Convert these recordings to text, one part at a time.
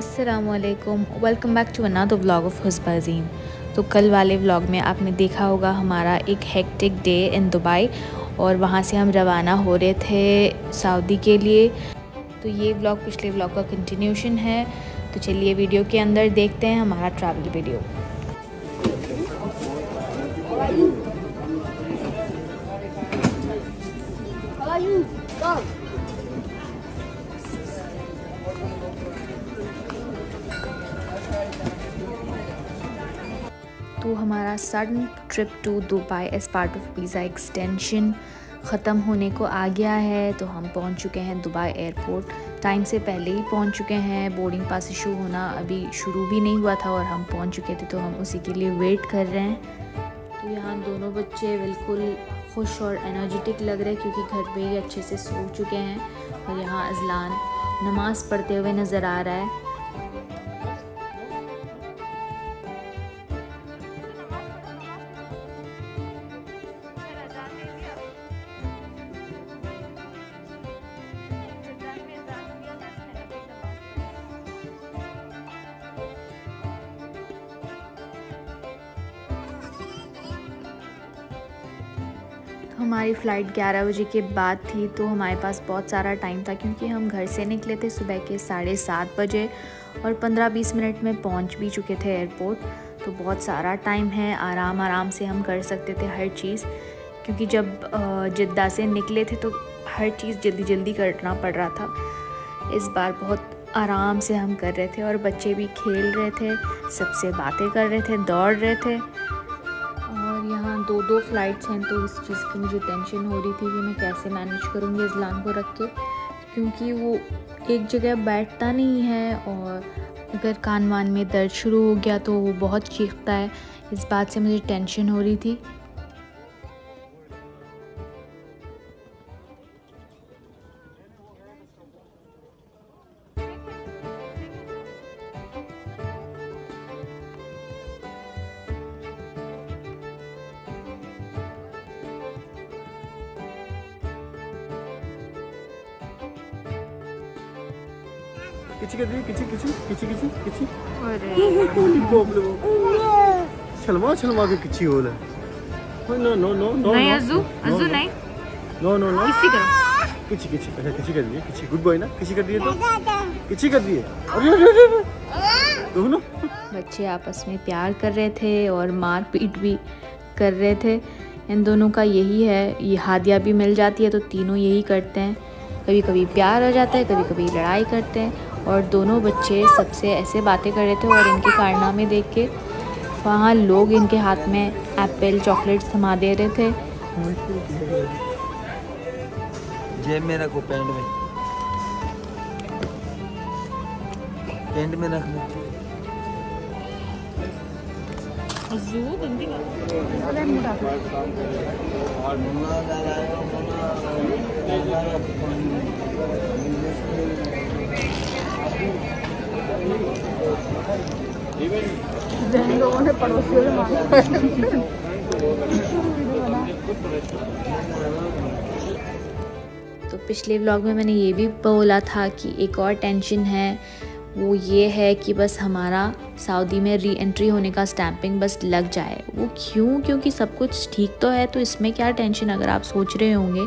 अस्सलामुअलैकुम, welcome back to another vlog of Husba Azeem. तो कल वाले व्लॉग में आपने देखा होगा हमारा एक हेक्टिक डे इन दुबई और वहाँ से हम रवाना हो रहे थे सऊदी के लिए। तो ये व्लॉग पिछले व्लॉग का कंटिन्यूशन है। तो चलिए वीडियो के अंदर देखते हैं हमारा ट्रैवल वीडियो। तो हमारा sudden trip to Dubai as part of visa extension ख़त्म होने को आ गया है। तो हम पहुंच चुके हैं दुबई एयरपोर्ट, टाइम से पहले ही पहुंच चुके हैं। बोर्डिंग पास इशू होना अभी शुरू भी नहीं हुआ था और हम पहुंच चुके थे, तो हम उसी के लिए वेट कर रहे हैं। तो यहाँ दोनों बच्चे बिल्कुल खुश और एनर्जेटिक लग रहे हैं क्योंकि घर पे ही अच्छे से सो चुके हैं। और यहाँ अज़लान नमाज़ पढ़ते हुए नज़र आ रहा है। हमारी फ़्लाइट 11 बजे के बाद थी, तो हमारे पास बहुत सारा टाइम था क्योंकि हम घर से निकले थे सुबह के 7:30 बजे और 15-20 मिनट में पहुंच भी चुके थे एयरपोर्ट। तो बहुत सारा टाइम है, आराम से हम कर सकते थे हर चीज़, क्योंकि जब जिद्दा से निकले थे तो हर चीज़ जल्दी करना पड़ रहा था। इस बार बहुत आराम से हम कर रहे थे और बच्चे भी खेल रहे थे, सबसे बातें कर रहे थे, दौड़ रहे थे। और यहाँ 2 फ़्लाइट्स हैं, तो इस चीज़ की मुझे टेंशन हो रही थी कि मैं कैसे मैनेज करूँगी अज़लान को रख के, क्योंकि वो एक जगह बैठता नहीं है और अगर कान वान में दर्द शुरू हो गया तो वो बहुत चीखता है। इस बात से मुझे टेंशन हो रही थी। किची कर रही किची अरे छलमा के किची हो रहा है। नो नहीं अज़ू नहीं, नो किसी करो किची अच्छा किची कर रही है, किची गुड बॉय ना, किची कर रही है तो किची कर रही है। अरे दोनों बच्चे आपस में प्यार कर रहे थे और मार पीट भी कर रहे थे। इन दोनों का यही है, ये हादिया भी मिल जाती है तो तीनों यही करते हैं। कभी कभी प्यार हो जाता है, कभी कभी लड़ाई करते हैं। और दोनों बच्चे सबसे ऐसे बातें कर रहे थे और इनके कारनामे देख के वहाँ लोग इनके हाथ में एप्पल चॉकलेट्स थमा दे रहे थे। जेब में रखो, पेंट में रख लो। लोगों ने पड़ोसियों से मांगा। तो पिछले व्लॉग में मैंने ये भी बोला था कि एक और टेंशन है, वो ये है कि बस हमारा सऊदी में री एंट्री होने का स्टैंपिंग बस लग जाए। वो क्यों? क्योंकि सब कुछ ठीक तो है, तो इसमें क्या टेंशन, अगर आप सोच रहे होंगे।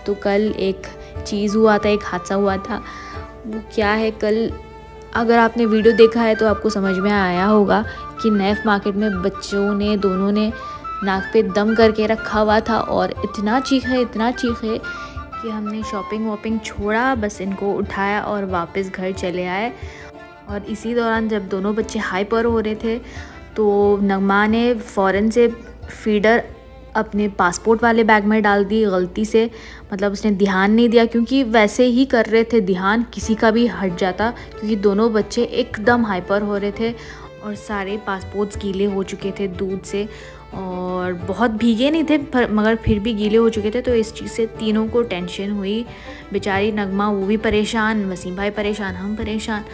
तो कल एक चीज़ हुआ था, एक हादसा हुआ था। वो क्या है, कल अगर आपने वीडियो देखा है तो आपको समझ में आया होगा कि नैफ मार्केट में बच्चों ने दोनों ने नाक पे दम करके रखा हुआ था और इतना चीखे कि हमने शॉपिंग वॉपिंग छोड़ा, बस इनको उठाया और वापस घर चले आए। और इसी दौरान जब दोनों बच्चे हाइपर हो रहे थे तो नगमा ने फ़ौरन से फीडर अपने पासपोर्ट वाले बैग में डाल दी गलती से। मतलब उसने ध्यान नहीं दिया, क्योंकि वैसे ही कर रहे थे, ध्यान किसी का भी हट जाता, क्योंकि दोनों बच्चे एकदम हाइपर हो रहे थे और सारे पासपोर्ट्स गीले हो चुके थे दूध से, और बहुत भीगे नहीं थे मगर फिर भी गीले हो चुके थे। तो इस चीज़ से तीनों को टेंशन हुई। बेचारी नगमा वो भी परेशान, वसीम भाई परेशान, हम परेशान,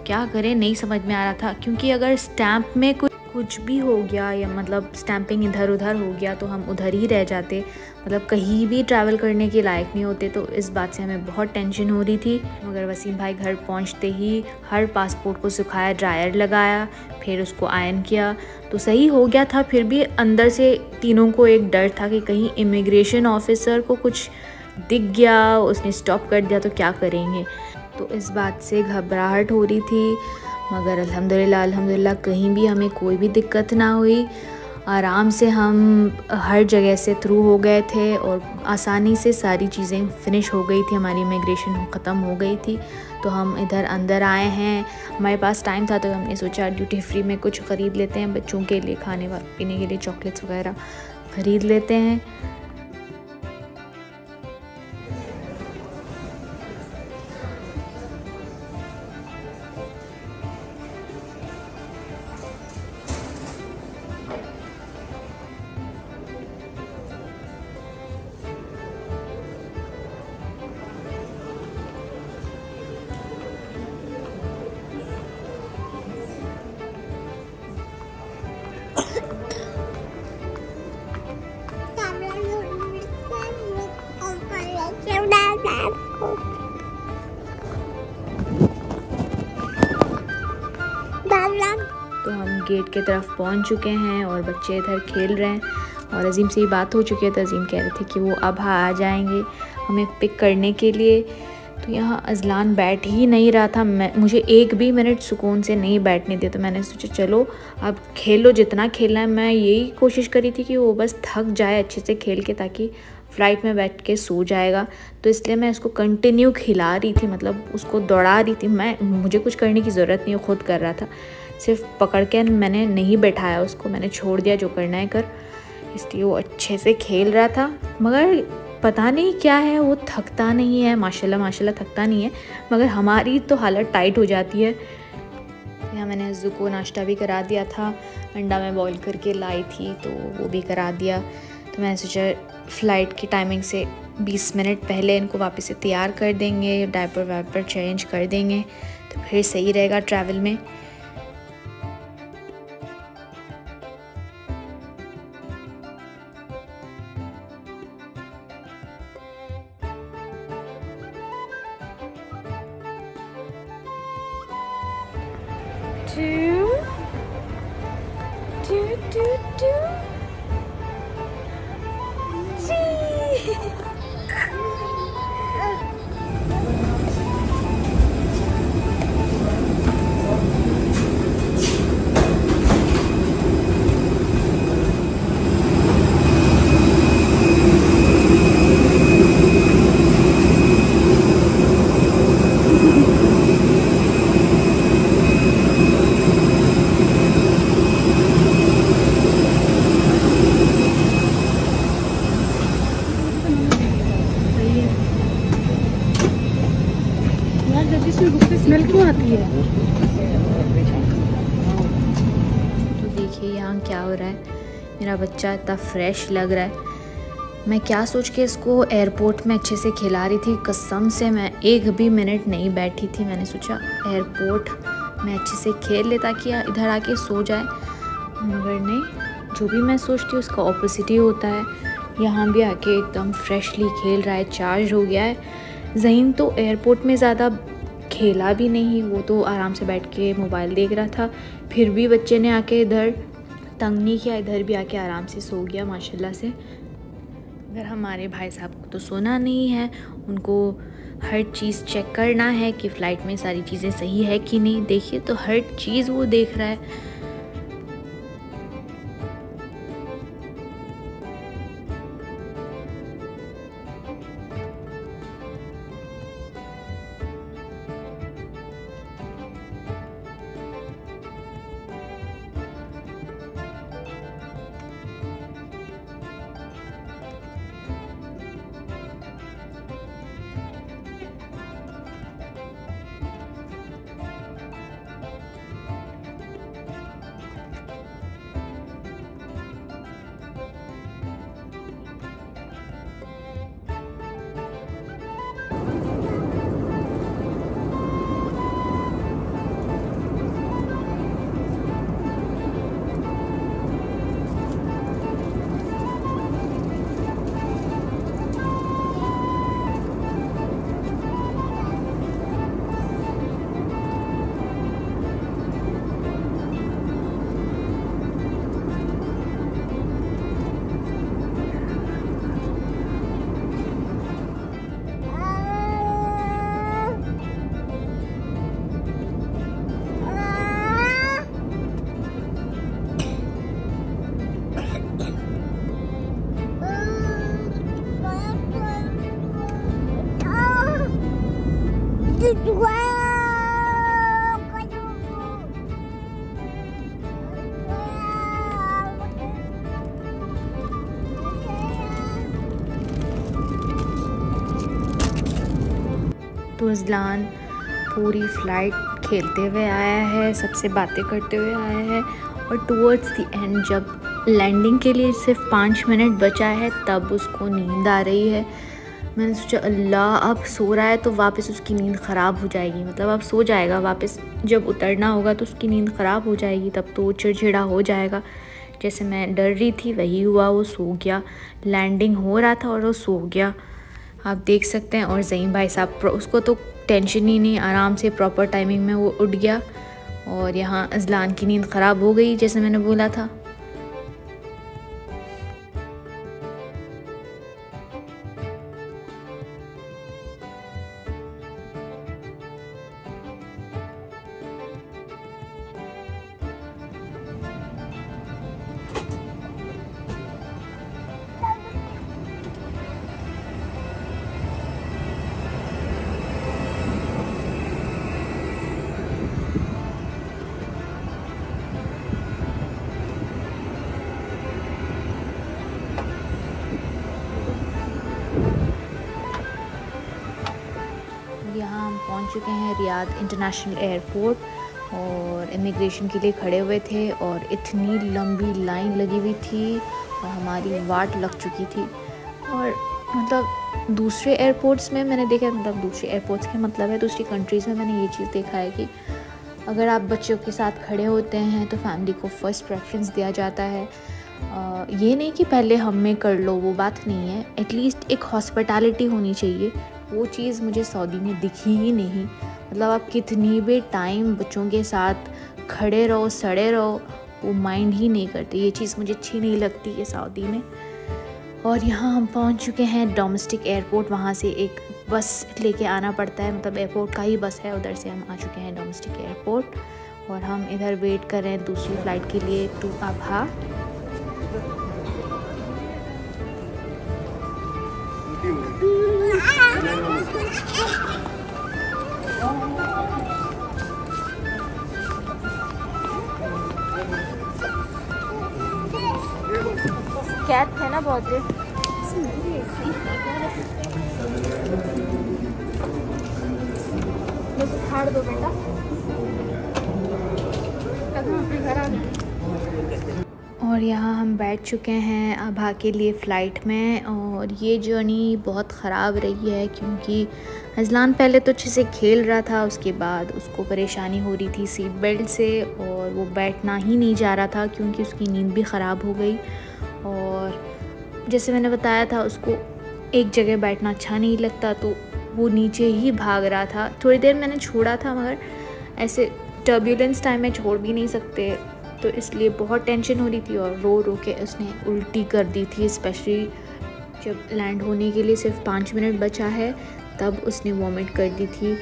क्या करें नहीं समझ में आ रहा था। क्योंकि अगर स्टैंप में कुछ भी हो गया या मतलब स्टैंपिंग इधर उधर हो गया तो हम उधर ही रह जाते, मतलब कहीं भी ट्रैवल करने के लायक नहीं होते। तो इस बात से हमें बहुत टेंशन हो रही थी। मगर वसीम भाई घर पहुंचते ही हर पासपोर्ट को सुखाया, ड्रायर लगाया, फिर उसको आयरन किया तो सही हो गया था। फिर भी अंदर से तीनों को एक डर था कि कहीं इमिग्रेशन ऑफिसर को कुछ दिख गया, उसने स्टॉप कर दिया तो क्या करेंगे। तो इस बात से घबराहट हो रही थी। मगर अल्हम्दुलिल्लाह कहीं भी हमें कोई भी दिक्कत ना हुई। आराम से हम हर जगह से थ्रू हो गए थे और आसानी से सारी चीज़ें फिनिश हो गई थी, हमारी इमिग्रेशन ख़त्म हो गई थी। तो हम इधर अंदर आए हैं, हमारे पास टाइम था तो हमने सोचा ड्यूटी फ्री में कुछ ख़रीद लेते हैं, बच्चों के लिए खाने पीने के लिए चॉकलेट्स वगैरह ख़रीद लेते हैं। तो हम गेट के तरफ पहुंच चुके हैं और बच्चे इधर खेल रहे हैं और अजीम से ही बात हो चुकी है। तो अजीम कह रहे थे कि वो अब आ जाएंगे हमें पिक करने के लिए। तो यहाँ अजलान बैठ ही नहीं रहा था, मुझे एक भी मिनट सुकून से नहीं बैठने दिया। तो मैंने सोचा चलो अब खेलो जितना खेलना है। मैं यही कोशिश करी थी कि वो बस थक जाए अच्छे से खेल के, ताकि फ़्लाइट में बैठ के सो जाएगा। तो इसलिए मैं उसको कंटिन्यू खिला रही थी, मतलब उसको दौड़ा रही थी। मुझे कुछ करने की ज़रूरत नहीं, खुद कर रहा था। सिर्फ पकड़ के मैंने नहीं बैठाया उसको, मैंने छोड़ दिया जो करना है कर। इसलिए वो अच्छे से खेल रहा था। मगर पता नहीं क्या है, वो थकता नहीं है, माशाल्लाह थकता नहीं है। मगर हमारी तो हालत टाइट हो जाती है। यहाँ मैंने अज़्ज़ू को नाश्ता भी करा दिया था, अंडा मैं बॉईल करके लाई थी तो वो भी करा दिया। तो मैंने सोचा फ़्लाइट की टाइमिंग से 20 मिनट पहले इनको वापस से तैयार कर देंगे, डायपर वाइपर चेंज कर देंगे तो फिर सही रहेगा ट्रैवल में। स्मेल क्यों आती है? तो देखिए यहाँ क्या हो रहा है, मेरा बच्चा इतना फ्रेश लग रहा है। मैं क्या सोच के इसको एयरपोर्ट में अच्छे से खिला रही थी, कसम से मैं एक भी मिनट नहीं बैठी थी। मैंने सोचा एयरपोर्ट में अच्छे से खेल ले ताकि इधर आके सो जाए, मगर नहीं, जो भी मैं सोचती हूँ उसका ऑपोजिट ही होता है। यहाँ भी आके एकदम फ्रेशली खेल रहा है, चार्ज हो गया है। ज़हीन तो एयरपोर्ट में ज़्यादा खेला भी नहीं, वो तो आराम से बैठ के मोबाइल देख रहा था। फिर भी बच्चे ने आके इधर तंग नहीं किया, इधर भी आके आराम से सो गया माशाल्लाह से। अगर हमारे भाई साहब को तो सोना नहीं है, उनको हर चीज़ चेक करना है कि फ़्लाइट में सारी चीज़ें सही है कि नहीं। देखिए तो हर चीज़ वो देख रहा है। तो अज़लान पूरी फ़्लाइट खेलते हुए आया है, सबसे बातें करते हुए आया है, और टुवर्ड्स द एंड जब लैंडिंग के लिए सिर्फ 5 मिनट बचा है तब उसको नींद आ रही है। मैंने सोचा अल्लाह, अब सो रहा है तो वापस उसकी नींद ख़राब हो जाएगी, मतलब अब सो जाएगा, वापस जब उतरना होगा तो उसकी नींद ख़राब हो जाएगी, तब तो चिड़चिड़ा हो जाएगा। जैसे मैं डर रही थी वही हुआ, वो सो गया। लैंडिंग हो रहा था और वो सो गया, आप देख सकते हैं। और ज़हीम भाई साहब, उसको तो टेंशन ही नहीं, आराम से प्रॉपर टाइमिंग में वो उठ गया। और यहाँ अज़लान की नींद ख़राब हो गई जैसे मैंने बोला था। यहाँ हम पहुँच चुके हैं रियाद इंटरनेशनल एयरपोर्ट, और इमिग्रेशन के लिए खड़े हुए थे और इतनी लंबी लाइन लगी हुई थी और हमारी वाट लग चुकी थी। और मतलब दूसरे एयरपोर्ट्स में मैंने देखा, मतलब दूसरे एयरपोर्ट्स के मतलब है दूसरी कंट्रीज़ में मैंने ये चीज़ देखा है कि अगर आप बच्चों के साथ खड़े होते हैं तो फैमिली को फ़र्स्ट प्रेफरेंस दिया जाता है। ये नहीं कि पहले हम में कर लो, वो बात नहीं है, एटलीस्ट एक हॉस्पिटैलिटी होनी चाहिए। वो चीज़ मुझे सऊदी में दिखी ही नहीं। मतलब आप कितनी भी टाइम बच्चों के साथ खड़े रहो, सड़े रहो, वो माइंड ही नहीं करते। ये चीज़ मुझे अच्छी नहीं लगती है सऊदी में। और यहाँ हम पहुँच चुके हैं डोमेस्टिक एयरपोर्ट, वहाँ से एक बस लेके आना पड़ता है, मतलब एयरपोर्ट का ही बस है, उधर से हम आ चुके हैं डोमेस्टिक एयरपोर्ट। और हम इधर वेट कर रहे हैं दूसरी फ़्लाइट के लिए टू अबहा। कैद है ना बहुत देर। फाड़ दो बेटा, और यहाँ हम बैठ चुके हैं अबहा के लिए फ़्लाइट में। और ये जर्नी बहुत ख़राब रही है क्योंकि अज़लान पहले तो अच्छे से खेल रहा था, उसके बाद उसको परेशानी हो रही थी सीट बेल्ट से और वो बैठना ही नहीं जा रहा था क्योंकि उसकी नींद भी ख़राब हो गई। और जैसे मैंने बताया था, उसको एक जगह बैठना अच्छा नहीं लगता, तो वो नीचे ही भाग रहा था। थोड़ी देर मैंने छोड़ा था, मगर ऐसे टर्बुलेंस टाइम में छोड़ भी नहीं सकते, तो इसलिए बहुत टेंशन हो रही थी। और रो रो के उसने उल्टी कर दी थी, स्पेशली जब लैंड होने के लिए सिर्फ 5 मिनट बचा है तब उसने वॉमिट कर दी थी।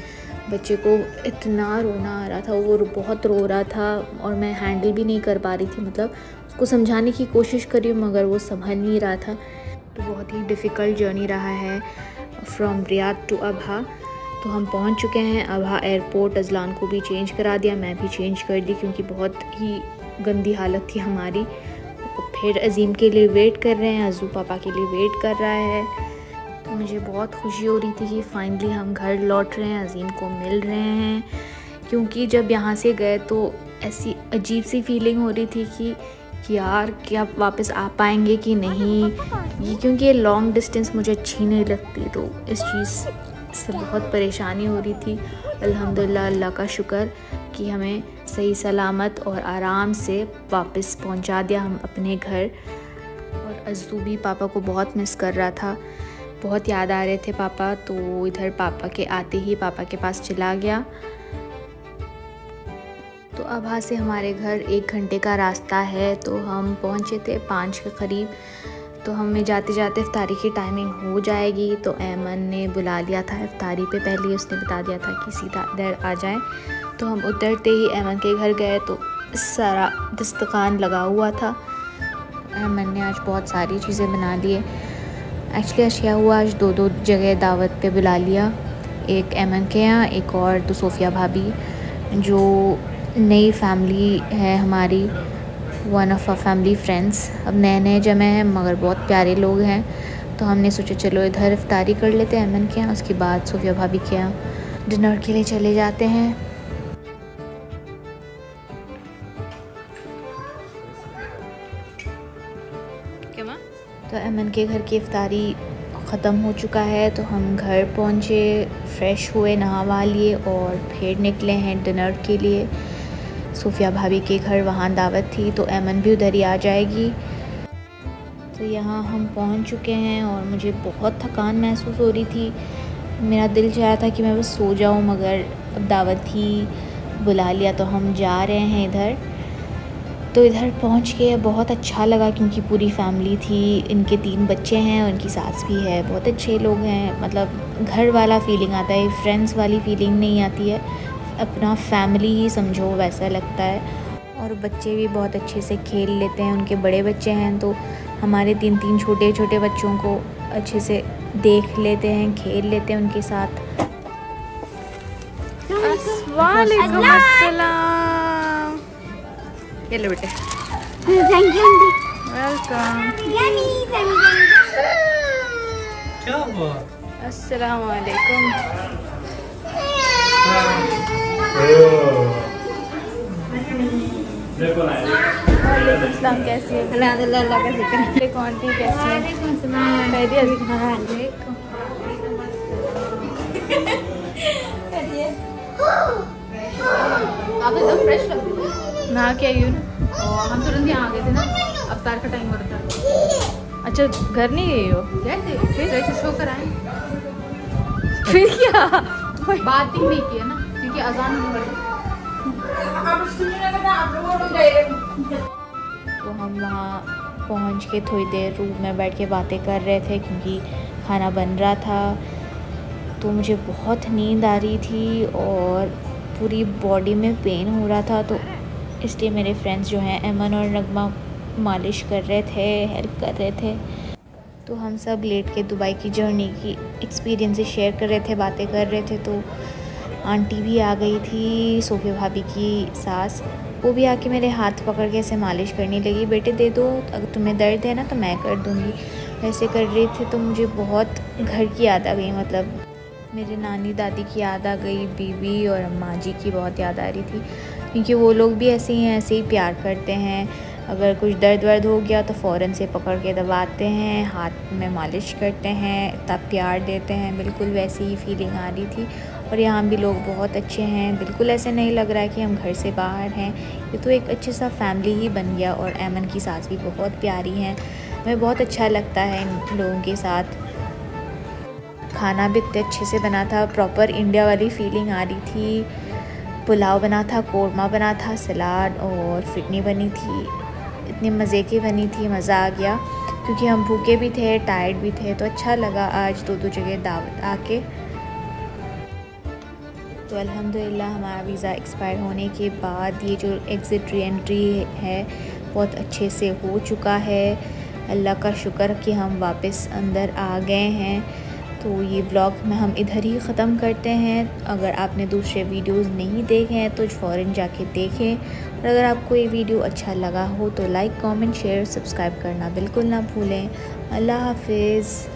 बच्चे को इतना रोना आ रहा था, वो बहुत रो रहा था और मैं हैंडल भी नहीं कर पा रही थी। मतलब उसको समझाने की कोशिश करी मगर वो संभल नहीं रहा था। तो बहुत ही डिफ़िकल्ट जर्नी रहा है फ्रॉम रियाद टू अबहा। तो हम पहुंच चुके हैं अबहा एयरपोर्ट। अज़लान को भी चेंज करा दिया, मैं भी चेंज कर दी क्योंकि बहुत ही गंदी हालत थी हमारी। फिर अज़ीम के लिए वेट कर रहे हैं, अज़ू पापा के लिए वेट कर रहा है। तो मुझे बहुत खुशी हो रही थी कि फ़ाइनली हम घर लौट रहे हैं, अज़ीम को मिल रहे हैं। क्योंकि जब यहाँ से गए तो ऐसी अजीब सी फीलिंग हो रही थी कि यार क्या वापस आ पाएंगे कि नहीं, ये क्योंकि ये लॉन्ग डिस्टेंस मुझे अच्छी नहीं लगती, तो इस चीज़ से बहुत परेशानी हो रही थी। अल्हम्दुलिल्लाह, अल्लाह का शुक्र कि हमें सही सलामत और आराम से वापस पहुंचा दिया हम अपने घर। और अज़ू भी पापा को बहुत मिस कर रहा था, बहुत याद आ रहे थे पापा, तो इधर पापा के आते ही पापा के पास चला गया। तो अबहा से हमारे घर 1 घंटे का रास्ता है, तो हम पहुंचे थे 5 के करीब। तो हमें जाते जाते इफ्तारी की टाइमिंग हो जाएगी, तो ऐमन ने बुला लिया था इफ्तारी पे, पहले उसने बता दिया था कि सीधा इधर आ जाएं। तो हम उतरते ही ऐमन के घर गए तो सारा दस्तरखान लगा हुआ था। ऐमन ने आज बहुत सारी चीज़ें बना ली। एक्चुअली आज क्या हुआ, आज 2 जगह दावत पे बुला लिया, एक ऐमन के यहाँ, एक और तो सोफ़िया भाभी जो नई फैमिली है हमारी, one of our family friends. अब नए जमे हैं मगर बहुत प्यारे लोग हैं, तो हमने सोचा चलो इधर इफ्तारी कर लेते हैं ऐमन के यहाँ, उसके बाद सोफ़िया भाभी के यहाँ। डिनर के लिए चले जाते हैं। तो अमन के घर की इफ्तारी ख़त्म हो चुका है, तो हम घर पहुँचे, फ़्रेश हुए, नहा वहा लिए और फिर निकले हैं डिनर के लिए। सूफिया भाभी के घर वहाँ दावत थी, तो अमन भी उधर ही आ जाएगी। तो यहाँ हम पहुँच चुके हैं और मुझे बहुत थकान महसूस हो रही थी। मेरा दिल चाह रहा था कि मैं बस सो जाऊँ, मगर अब दावत ही बुला लिया तो हम जा रहे हैं इधर। तो इधर पहुंच के बहुत अच्छा लगा क्योंकि पूरी फैमिली थी। इनके 3 बच्चे हैं और इनकी सास भी है। बहुत अच्छे लोग हैं, मतलब घर वाला फीलिंग आता है, फ्रेंड्स वाली फीलिंग नहीं आती है, अपना फैमिली ही समझो वैसा लगता है। और बच्चे भी बहुत अच्छे से खेल लेते हैं। उनके बड़े बच्चे हैं तो हमारे 3 छोटे छोटे बच्चों को अच्छे से देख लेते हैं, खेल लेते हैं उनके साथ। वालेकुम अस्सलाम। ये लो बेटे। Thank you aunty. वेलकम। क्या हुआ? अस्सलाम वालेकुम। वालेकुम अस्सलाम। कैसी है? अल्लाह का शुक्र है। देखो आंटी कैसी है? आप एकदम फ्रेश लग रही हो। ना क्या यूँ और हम तुरंत यहाँ आ गए थे ना, अफ्तार का टाइम हो रहा था। अच्छा घर नहीं गई हो? गए थे, फिर फ्रेश शो कर आए। फिर क्या? बात ही नहीं की है ना, क्योंकि अजान हो रही। तो हम वहाँ पहुँच के थोड़ी देर रूम में बैठ के बातें कर रहे थे क्योंकि खाना बन रहा था। तो मुझे बहुत नींद आ रही थी और पूरी बॉडी में पेन हो रहा था, तो इसलिए मेरे फ्रेंड्स जो हैं अमन और नगमा मालिश कर रहे थे, हेल्प कर रहे थे। तो हम सब लेट के दुबई की जर्नी की एक्सपीरियंसेस शेयर कर रहे थे, बातें कर रहे थे। तो आंटी भी आ गई थी, सूफिया भाभी की सास, वो भी आके मेरे हाथ पकड़ के ऐसे मालिश करने लगी। बेटे दे दो, अगर तुम्हें दर्द है ना तो मैं कर दूँगी, ऐसे कर रही थी। तो मुझे बहुत घर की याद आ गई, मतलब मेरे नानी दादी की याद आ गई, बीबी और अम्मा जी की बहुत याद आ रही थी क्योंकि वो लोग भी ऐसे ही हैं, ऐसे ही प्यार करते हैं। अगर कुछ दर्द वर्द हो गया तो फ़ौरन से पकड़ के दबाते हैं, हाथ में मालिश करते हैं, तब प्यार देते हैं। बिल्कुल वैसी ही फीलिंग आ रही थी। और यहाँ भी लोग बहुत अच्छे हैं, बिल्कुल ऐसे नहीं लग रहा है कि हम घर से बाहर हैं। ये तो एक अच्छे सा फैमिली ही बन गया। और अमन की सास भी बहुत प्यारी हैं, हमें बहुत अच्छा लगता है इन लोगों के साथ। खाना भी इतने अच्छे से बना था, प्रॉपर इंडिया वाली फीलिंग आ रही थी। पुलाव बना था, कोरमा बना था, सलाद और फिटनी बनी थी। इतनी मज़े की बनी थी, मज़ा आ गया क्योंकि हम भूखे भी थे, टायर्ड भी थे। तो अच्छा लगा आज 2 जगह दावत आके। तो अल्हम्दुलिल्लाह हमारा वीज़ा एक्सपायर होने के बाद ये जो एग्ज़िट री एंट्री है बहुत अच्छे से हो चुका है। अल्लाह का शुक्र कि हम वापस अंदर आ गए हैं। तो ये व्लॉग में हम इधर ही ख़त्म करते हैं। अगर आपने दूसरे वीडियोस नहीं देखे हैं तो फ़ौरन जाके देखें। और अगर आपको ये वीडियो अच्छा लगा हो तो लाइक, कमेंट, शेयर, सब्सक्राइब करना बिल्कुल ना भूलें। अल्लाह हाफिज़।